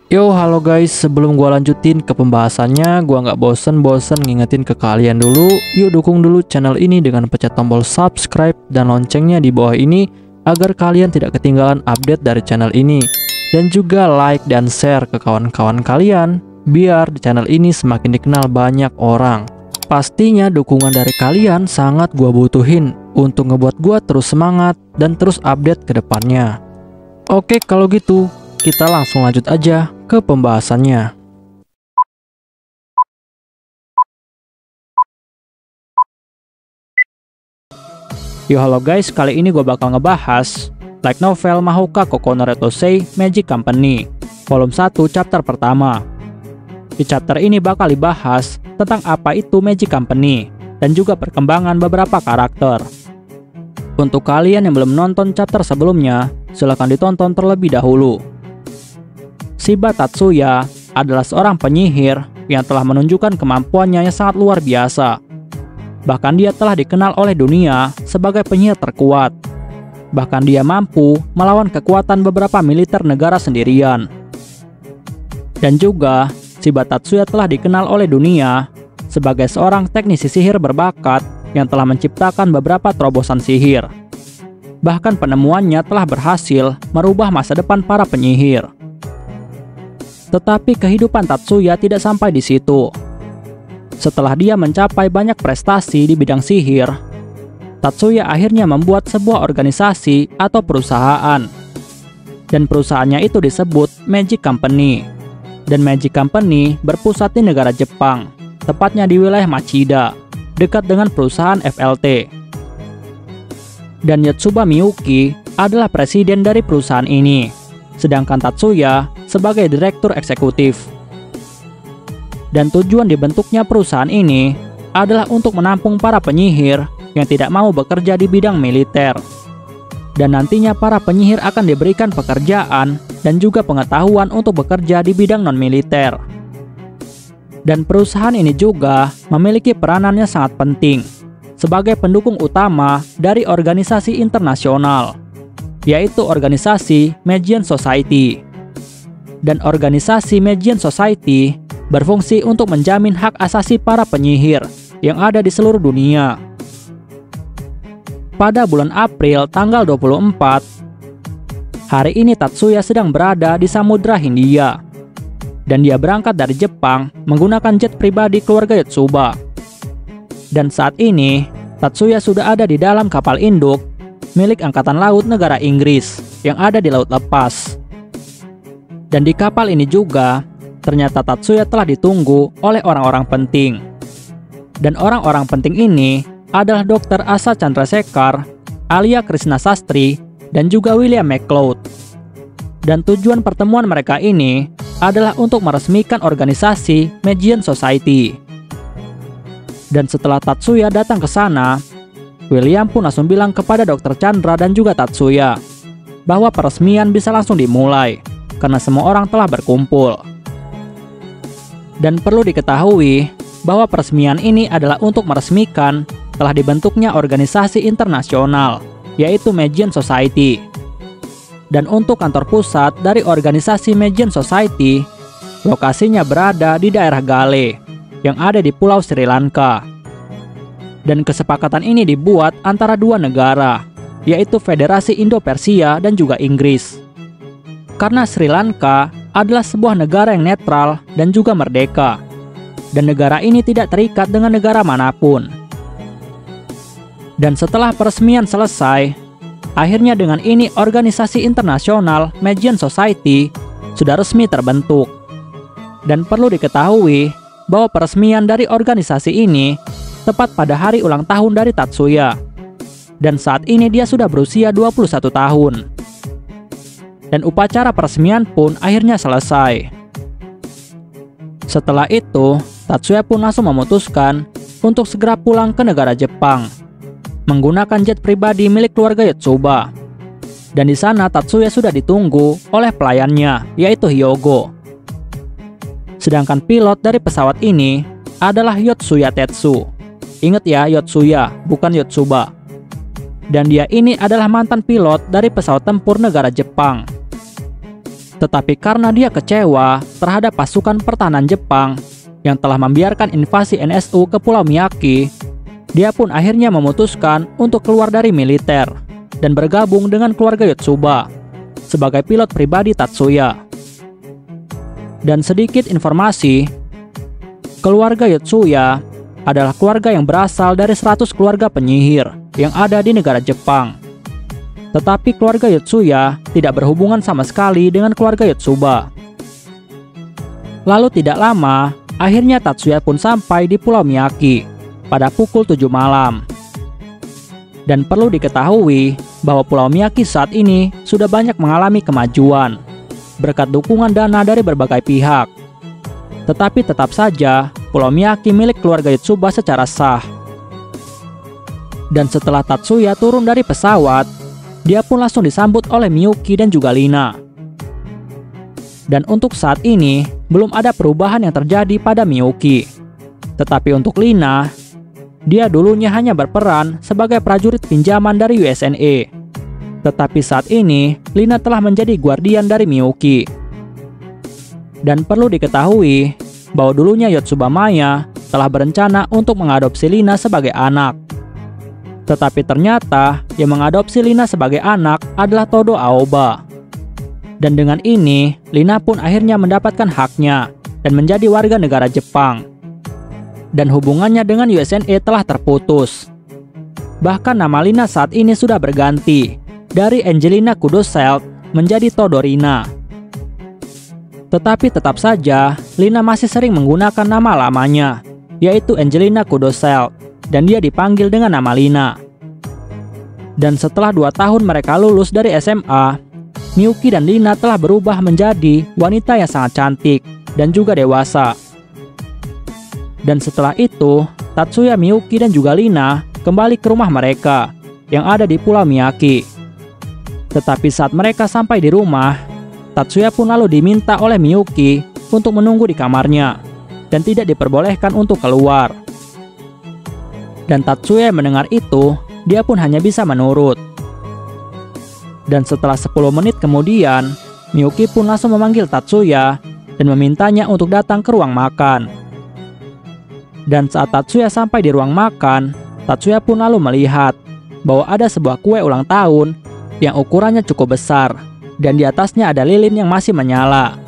Yo, halo guys, sebelum gua lanjutin ke pembahasannya, gua nggak bosen-bosen ngingetin ke kalian dulu, yuk dukung dulu channel ini dengan pencet tombol subscribe dan loncengnya di bawah ini, agar kalian tidak ketinggalan update dari channel ini. Dan juga like dan share ke kawan-kawan kalian, biar di channel ini semakin dikenal banyak orang. Pastinya dukungan dari kalian sangat gua butuhin, untuk ngebuat gua terus semangat dan terus update ke depannya. Oke, kalau gitu, kita langsung lanjut aja ke pembahasannya. Yo, halo guys, kali ini gue bakal ngebahas light novel Mahoka Koko no Retosei Magic Company volume 1 chapter pertama. Di chapter ini bakal dibahas tentang apa itu Magic Company dan juga perkembangan beberapa karakter. Untuk kalian yang belum nonton chapter sebelumnya, silahkan ditonton terlebih dahulu. Shiba Tatsuya adalah seorang penyihir yang telah menunjukkan kemampuannya yang sangat luar biasa. Bahkan dia telah dikenal oleh dunia sebagai penyihir terkuat. Bahkan dia mampu melawan kekuatan beberapa militer negara sendirian. Dan juga, Shiba Tatsuya telah dikenal oleh dunia sebagai seorang teknisi sihir berbakat yang telah menciptakan beberapa terobosan sihir. Bahkan penemuannya telah berhasil merubah masa depan para penyihir. Tetapi kehidupan Tatsuya tidak sampai di situ. Setelah dia mencapai banyak prestasi di bidang sihir, Tatsuya akhirnya membuat sebuah organisasi atau perusahaan. Dan perusahaannya itu disebut Magic Company. Dan Magic Company berpusat di negara Jepang, tepatnya di wilayah Machida, dekat dengan perusahaan FLT. Dan Yotsuba Miyuki adalah presiden dari perusahaan ini, sedangkan Tatsuya sebagai direktur eksekutif. Dan tujuan dibentuknya perusahaan ini adalah untuk menampung para penyihir yang tidak mau bekerja di bidang militer. Dan nantinya para penyihir akan diberikan pekerjaan dan juga pengetahuan untuk bekerja di bidang non-militer. Dan perusahaan ini juga memiliki peranan yang sangat penting sebagai pendukung utama dari organisasi internasional, yaitu organisasi Magian Society. Dan organisasi Magian Society berfungsi untuk menjamin hak asasi para penyihir yang ada di seluruh dunia. Pada bulan April tanggal 24, hari ini Tatsuya sedang berada di Samudra Hindia. Dan dia berangkat dari Jepang menggunakan jet pribadi keluarga Yotsuba. Dan saat ini, Tatsuya sudah ada di dalam kapal induk milik Angkatan Laut negara Inggris yang ada di Laut Lepas. Dan di kapal ini juga, ternyata Tatsuya telah ditunggu oleh orang-orang penting. Dan orang-orang penting ini adalah Dr. Asa Chandrasekhar, Alia Krishna Sastri, dan juga William McLeod. Dan tujuan pertemuan mereka ini adalah untuk meresmikan organisasi Magian Society. Dan setelah Tatsuya datang ke sana, William pun langsung bilang kepada Dr. Chandra dan juga Tatsuya bahwa peresmian bisa langsung dimulai karena semua orang telah berkumpul. Dan perlu diketahui bahwa peresmian ini adalah untuk meresmikan telah dibentuknya organisasi internasional, yaitu Magian Society. Dan untuk kantor pusat dari organisasi Magian Society, lokasinya berada di daerah Gale, yang ada di Pulau Sri Lanka. Dan kesepakatan ini dibuat antara dua negara, yaitu Federasi Indo-Persia dan juga Inggris. Karena Sri Lanka adalah sebuah negara yang netral dan juga merdeka, dan negara ini tidak terikat dengan negara manapun. Dan setelah peresmian selesai, akhirnya dengan ini organisasi internasional Magian Society sudah resmi terbentuk. Dan perlu diketahui bahwa peresmian dari organisasi ini tepat pada hari ulang tahun dari Tatsuya. Dan saat ini dia sudah berusia 21 tahun. Dan upacara peresmian pun akhirnya selesai. Setelah itu, Tatsuya pun langsung memutuskan untuk segera pulang ke negara Jepang menggunakan jet pribadi milik keluarga Yotsuba. Dan di sana Tatsuya sudah ditunggu oleh pelayannya, yaitu Hyogo. Sedangkan pilot dari pesawat ini adalah Yotsuya Tetsu. Ingat ya, Yotsuya, bukan Yotsuba. Dan dia ini adalah mantan pilot dari pesawat tempur negara Jepang. Tetapi karena dia kecewa terhadap pasukan pertahanan Jepang yang telah membiarkan invasi NSU ke Pulau Miyagi, dia pun akhirnya memutuskan untuk keluar dari militer dan bergabung dengan keluarga Yotsuba sebagai pilot pribadi Tatsuya. Dan sedikit informasi, keluarga Yotsuya adalah keluarga yang berasal dari 100 keluarga penyihir yang ada di negara Jepang. Tetapi keluarga Yotsuya tidak berhubungan sama sekali dengan keluarga Yotsuba. Lalu tidak lama, akhirnya Tatsuya pun sampai di Pulau Miyagi pada pukul 7 malam. Dan perlu diketahui bahwa Pulau Miyagi saat ini sudah banyak mengalami kemajuan berkat dukungan dana dari berbagai pihak. Tetapi tetap saja Pulau Miyagi milik keluarga Yotsuba secara sah. Dan setelah Tatsuya turun dari pesawat, dia pun langsung disambut oleh Miyuki dan juga Lina. Dan untuk saat ini, belum ada perubahan yang terjadi pada Miyuki. Tetapi untuk Lina, dia dulunya hanya berperan sebagai prajurit pinjaman dari USNA. Tetapi saat ini, Lina telah menjadi guardian dari Miyuki. Dan perlu diketahui bahwa dulunya Yotsuba Maya telah berencana untuk mengadopsi Lina sebagai anak. Tetapi ternyata yang mengadopsi Lina sebagai anak adalah Todo Aoba. Dan dengan ini, Lina pun akhirnya mendapatkan haknya dan menjadi warga negara Jepang. Dan hubungannya dengan USNA telah terputus. Bahkan nama Lina saat ini sudah berganti dari Angelina Kudosselt menjadi Todorina. Tetapi tetap saja, Lina masih sering menggunakan nama lamanya, yaitu Angelina Kudosselt, dan dia dipanggil dengan nama Lina. Dan setelah 2 tahun mereka lulus dari SMA, Miyuki dan Lina telah berubah menjadi wanita yang sangat cantik dan juga dewasa. Dan setelah itu, Tatsuya, Miyuki, dan juga Lina kembali ke rumah mereka yang ada di Pulau Miyagi. Tetapi saat mereka sampai di rumah, Tatsuya pun lalu diminta oleh Miyuki untuk menunggu di kamarnya dan tidak diperbolehkan untuk keluar. Dan Tatsuya mendengar itu, dia pun hanya bisa menurut. Dan setelah 10 menit kemudian, Miyuki pun langsung memanggil Tatsuya dan memintanya untuk datang ke ruang makan. Dan saat Tatsuya sampai di ruang makan, Tatsuya pun lalu melihat bahwa ada sebuah kue ulang tahun yang ukurannya cukup besar dan di atasnya ada lilin yang masih menyala.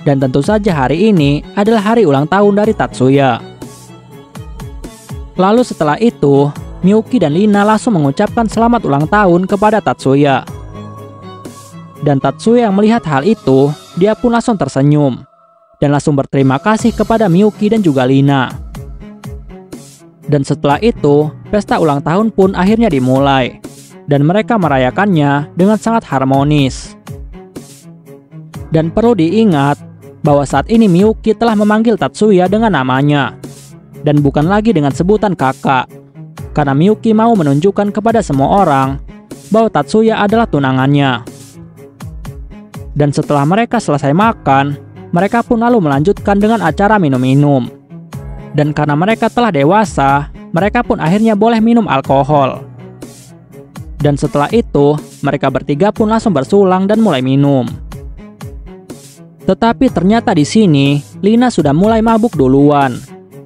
Dan tentu saja hari ini adalah hari ulang tahun dari Tatsuya. Lalu setelah itu, Miyuki dan Lina langsung mengucapkan selamat ulang tahun kepada Tatsuya. Dan Tatsuya yang melihat hal itu, dia pun langsung tersenyum dan langsung berterima kasih kepada Miyuki dan juga Lina. Dan setelah itu, pesta ulang tahun pun akhirnya dimulai dan mereka merayakannya dengan sangat harmonis. Dan perlu diingat bahwa saat ini Miyuki telah memanggil Tatsuya dengan namanya dan bukan lagi dengan sebutan kakak, karena Miyuki mau menunjukkan kepada semua orang bahwa Tatsuya adalah tunangannya. Dan setelah mereka selesai makan, mereka pun lalu melanjutkan dengan acara minum-minum. Dan karena mereka telah dewasa, mereka pun akhirnya boleh minum alkohol. Dan setelah itu, mereka bertiga pun langsung bersulang dan mulai minum. Tetapi ternyata di sini, Lina sudah mulai mabuk duluan.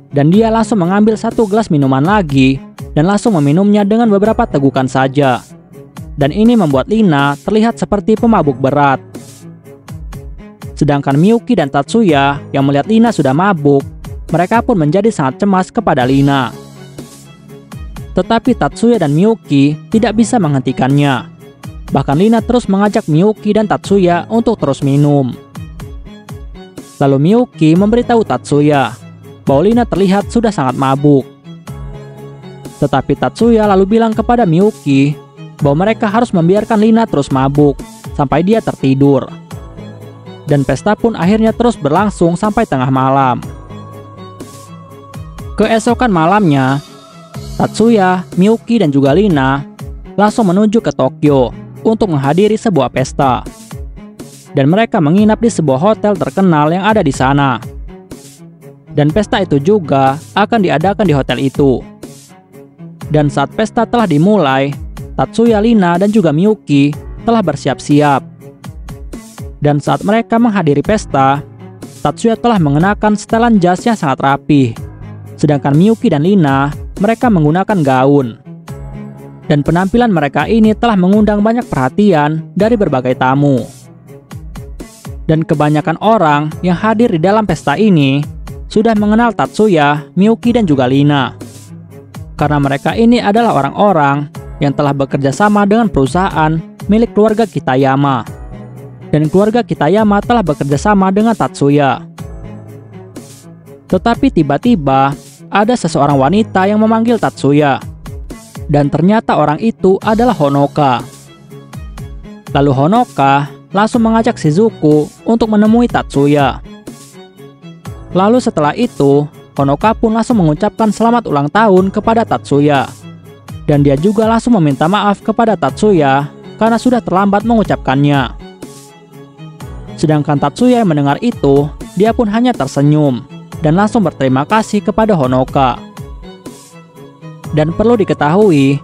Dan dia langsung mengambil 1 gelas minuman lagi dan langsung meminumnya dengan beberapa tegukan saja. Dan ini membuat Lina terlihat seperti pemabuk berat. Sedangkan Miyuki dan Tatsuya yang melihat Lina sudah mabuk, mereka pun menjadi sangat cemas kepada Lina. Tetapi Tatsuya dan Miyuki tidak bisa menghentikannya. Bahkan Lina terus mengajak Miyuki dan Tatsuya untuk terus minum. Lalu Miyuki memberitahu Tatsuya bahwa Lina terlihat sudah sangat mabuk. Tetapi Tatsuya lalu bilang kepada Miyuki bahwa mereka harus membiarkan Lina terus mabuk sampai dia tertidur. Dan pesta pun akhirnya terus berlangsung sampai tengah malam. Keesokan malamnya, Tatsuya, Miyuki, dan juga Lina langsung menuju ke Tokyo untuk menghadiri sebuah pesta. Dan mereka menginap di sebuah hotel terkenal yang ada di sana. Dan pesta itu juga akan diadakan di hotel itu. Dan saat pesta telah dimulai, Tatsuya, Lina, dan juga Miyuki telah bersiap-siap. Dan saat mereka menghadiri pesta, Tatsuya telah mengenakan setelan jas yang sangat rapi. Sedangkan Miyuki dan Lina, mereka menggunakan gaun. Dan penampilan mereka ini telah mengundang banyak perhatian dari berbagai tamu. Dan kebanyakan orang yang hadir di dalam pesta ini sudah mengenal Tatsuya, Miyuki, dan juga Lina. Karena mereka ini adalah orang-orang yang telah bekerja sama dengan perusahaan milik keluarga Kitayama. Dan keluarga Kitayama telah bekerja sama dengan Tatsuya. Tetapi tiba-tiba ada seseorang wanita yang memanggil Tatsuya. Dan ternyata orang itu adalah Honoka. Lalu Honoka langsung mengajak Shizuku untuk menemui Tatsuya. Lalu setelah itu, Honoka pun langsung mengucapkan selamat ulang tahun kepada Tatsuya. Dan dia juga langsung meminta maaf kepada Tatsuya karena sudah terlambat mengucapkannya. Sedangkan Tatsuya yang mendengar itu, dia pun hanya tersenyum dan langsung berterima kasih kepada Honoka. Dan perlu diketahui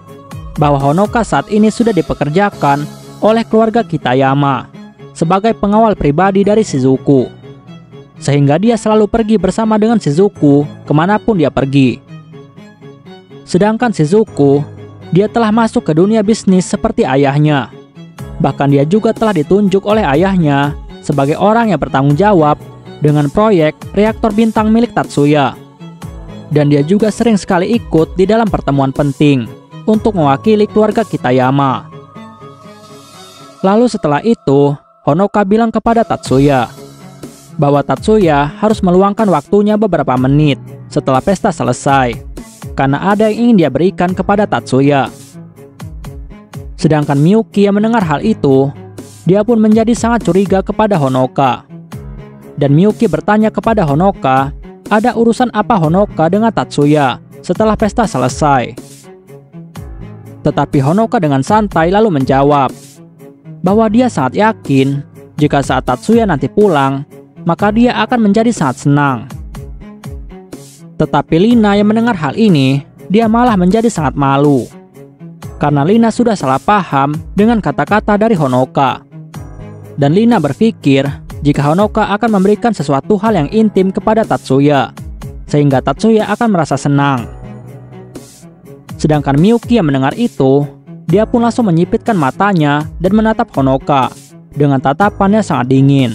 bahwa Honoka saat ini sudah dipekerjakan oleh keluarga Kitayama sebagai pengawal pribadi dari Shizuku. Sehingga dia selalu pergi bersama dengan Shizuku kemanapun dia pergi. Sedangkan Shizuku, dia telah masuk ke dunia bisnis seperti ayahnya. Bahkan dia juga telah ditunjuk oleh ayahnya sebagai orang yang bertanggung jawab dengan proyek reaktor bintang milik Tatsuya. Dan dia juga sering sekali ikut di dalam pertemuan penting untuk mewakili keluarga Kitayama. Lalu setelah itu, Honoka bilang kepada Tatsuya bahwa Tatsuya harus meluangkan waktunya beberapa menit setelah pesta selesai, karena ada yang ingin dia berikan kepada Tatsuya. Sedangkan Miyuki yang mendengar hal itu, dia pun menjadi sangat curiga kepada Honoka. Dan Miyuki bertanya kepada Honoka, ada urusan apa Honoka dengan Tatsuya setelah pesta selesai. Tetapi Honoka dengan santai lalu menjawab bahwa dia sangat yakin jika saat Tatsuya nanti pulang, maka dia akan menjadi sangat senang. Tetapi Lina yang mendengar hal ini, dia malah menjadi sangat malu. Karena Lina sudah salah paham dengan kata-kata dari Honoka. Dan Lina berpikir jika Honoka akan memberikan sesuatu hal yang intim kepada Tatsuya, sehingga Tatsuya akan merasa senang. Sedangkan Miyuki yang mendengar itu, dia pun langsung menyipitkan matanya dan menatap Honoka dengan tatapan yang sangat dingin.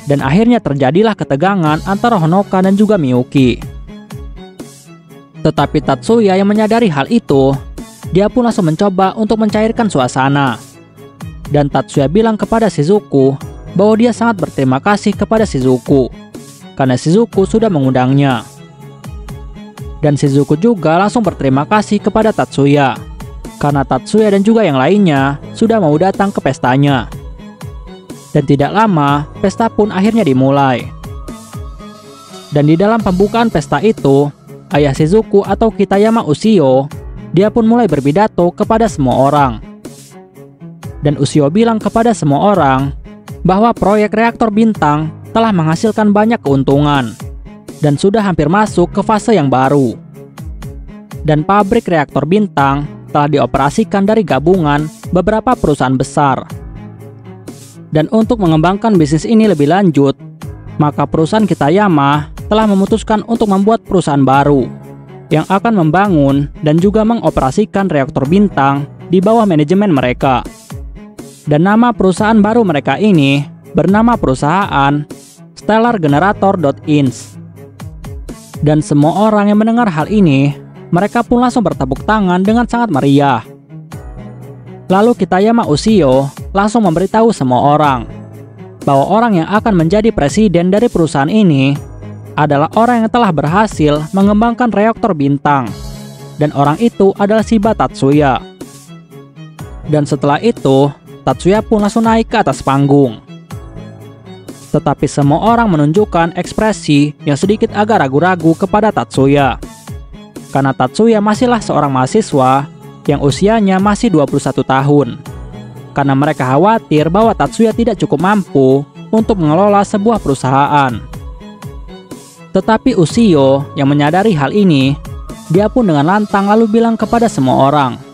Dan akhirnya terjadilah ketegangan antara Honoka dan juga Miyuki. Tetapi Tatsuya yang menyadari hal itu, dia pun langsung mencoba untuk mencairkan suasana. Dan Tatsuya bilang kepada Shizuku bahwa dia sangat berterima kasih kepada Shizuku karena Shizuku sudah mengundangnya. Dan Shizuku juga langsung berterima kasih kepada Tatsuya karena Tatsuya dan juga yang lainnya sudah mau datang ke pestanya. Dan tidak lama, pesta pun akhirnya dimulai. Dan di dalam pembukaan pesta itu, ayah Shizuku atau Kitayama Ushio, dia pun mulai berpidato kepada semua orang. Dan Ushio bilang kepada semua orang bahwa proyek reaktor bintang telah menghasilkan banyak keuntungan dan sudah hampir masuk ke fase yang baru. Dan pabrik reaktor bintang telah dioperasikan dari gabungan beberapa perusahaan besar. Dan untuk mengembangkan bisnis ini lebih lanjut, maka perusahaan Kitayama telah memutuskan untuk membuat perusahaan baru yang akan membangun dan juga mengoperasikan reaktor bintang di bawah manajemen mereka. Dan nama perusahaan baru mereka ini bernama perusahaan Stellar Generator.Inc. Dan semua orang yang mendengar hal ini, mereka pun langsung bertepuk tangan dengan sangat meriah. Lalu Kitayama Ushio langsung memberitahu semua orang bahwa orang yang akan menjadi presiden dari perusahaan ini adalah orang yang telah berhasil mengembangkan reaktor bintang. Dan orang itu adalah Shiba Tatsuya. Dan setelah itu, Tatsuya pun langsung naik ke atas panggung. Tetapi semua orang menunjukkan ekspresi yang sedikit agak ragu-ragu kepada Tatsuya. Karena Tatsuya masihlah seorang mahasiswa yang usianya masih 21 tahun. Karena mereka khawatir bahwa Tatsuya tidak cukup mampu untuk mengelola sebuah perusahaan. Tetapi Ushio yang menyadari hal ini, dia pun dengan lantang lalu bilang kepada semua orang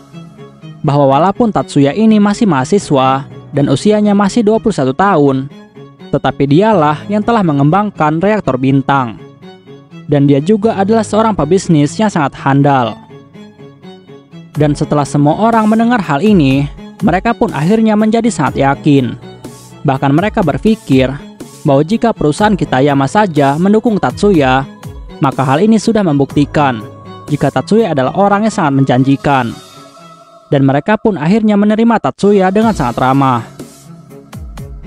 bahwa walaupun Tatsuya ini masih mahasiswa dan usianya masih 21 tahun. Tetapi dialah yang telah mengembangkan reaktor bintang. Dan dia juga adalah seorang pebisnis yang sangat handal. Dan setelah semua orang mendengar hal ini, mereka pun akhirnya menjadi sangat yakin. Bahkan mereka berpikir bahwa jika perusahaan Kitayama saja mendukung Tatsuya, maka hal ini sudah membuktikan jika Tatsuya adalah orang yang sangat menjanjikan. Dan mereka pun akhirnya menerima Tatsuya dengan sangat ramah.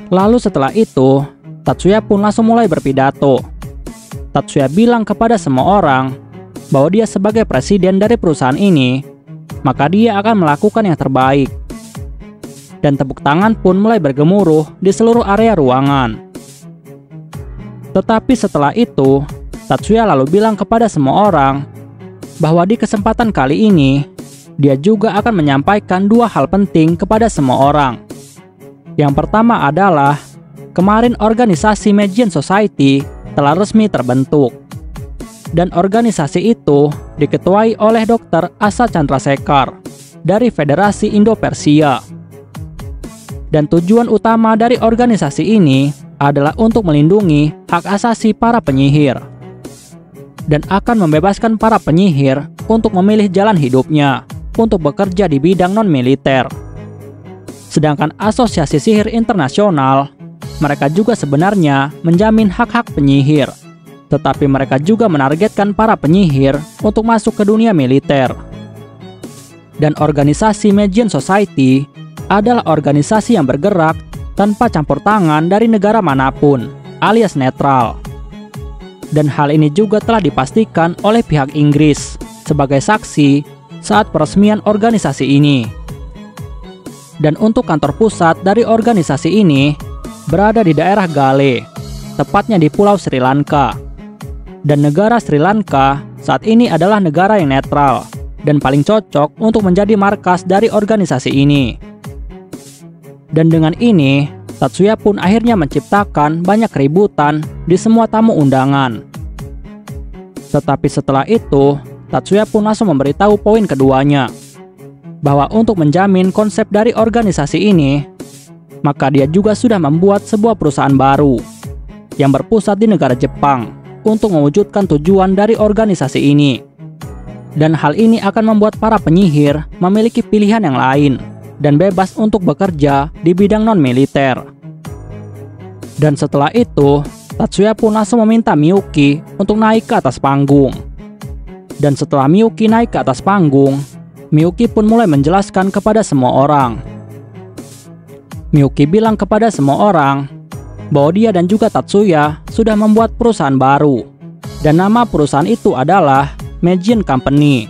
Lalu setelah itu, Tatsuya pun langsung mulai berpidato. Tatsuya bilang kepada semua orang bahwa dia sebagai presiden dari perusahaan ini, maka dia akan melakukan yang terbaik. Dan tepuk tangan pun mulai bergemuruh di seluruh area ruangan. Tetapi setelah itu, Tatsuya lalu bilang kepada semua orang bahwa di kesempatan kali ini, dia juga akan menyampaikan dua hal penting kepada semua orang. Yang pertama adalah, kemarin organisasi Magian Society telah resmi terbentuk. Dan organisasi itu diketuai oleh Dr. Asa Chandrasekhar dari Federasi Indo-Persia. Dan tujuan utama dari organisasi ini adalah untuk melindungi hak asasi para penyihir. Dan akan membebaskan para penyihir untuk memilih jalan hidupnya untuk bekerja di bidang non-militer. Sedangkan Asosiasi Sihir Internasional, mereka juga sebenarnya menjamin hak-hak penyihir, tetapi mereka juga menargetkan para penyihir untuk masuk ke dunia militer. Dan organisasi Magian Society adalah organisasi yang bergerak tanpa campur tangan dari negara manapun, alias netral. Dan hal ini juga telah dipastikan oleh pihak Inggris sebagai saksi saat peresmian organisasi ini. Dan untuk kantor pusat dari organisasi ini berada di daerah Gale, tepatnya di Pulau Sri Lanka. Dan negara Sri Lanka saat ini adalah negara yang netral dan paling cocok untuk menjadi markas dari organisasi ini. Dan dengan ini, Tatsuya pun akhirnya menciptakan banyak keributan di semua tamu undangan. Tetapi setelah itu, Tatsuya pun langsung memberitahu poin keduanya, bahwa untuk menjamin konsep dari organisasi ini, maka dia juga sudah membuat sebuah perusahaan baru yang berpusat di negara Jepang untuk mewujudkan tujuan dari organisasi ini. Dan hal ini akan membuat para penyihir memiliki pilihan yang lain dan bebas untuk bekerja di bidang non-militer. Dan setelah itu, Tatsuya pun langsung meminta Miyuki untuk naik ke atas panggung. Dan setelah Miyuki naik ke atas panggung, Miyuki pun mulai menjelaskan kepada semua orang. Miyuki bilang kepada semua orang bahwa dia dan juga Tatsuya sudah membuat perusahaan baru, dan nama perusahaan itu adalah Magian Company.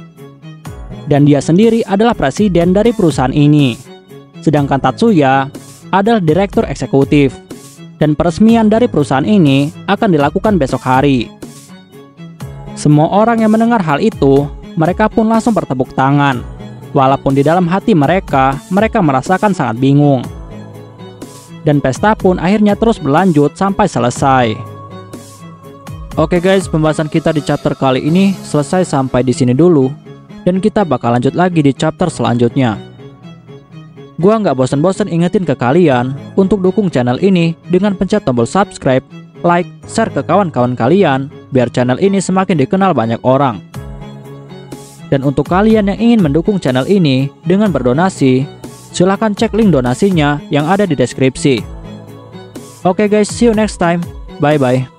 Dan dia sendiri adalah presiden dari perusahaan ini, sedangkan Tatsuya adalah direktur eksekutif. Dan peresmian dari perusahaan ini akan dilakukan besok hari. Semua orang yang mendengar hal itu, mereka pun langsung bertepuk tangan, walaupun di dalam hati mereka merasakan sangat bingung. Dan pesta pun akhirnya terus berlanjut sampai selesai. Oke guys, pembahasan kita di chapter kali ini selesai sampai di sini dulu, dan kita bakal lanjut lagi di chapter selanjutnya. Gua nggak bosan-bosan ingetin ke kalian untuk dukung channel ini dengan pencet tombol subscribe, like, share ke kawan-kawan kalian, biar channel ini semakin dikenal banyak orang. Dan untuk kalian yang ingin mendukung channel ini dengan berdonasi, silahkan cek link donasinya yang ada di deskripsi. Oke guys, see you next time. Bye-bye.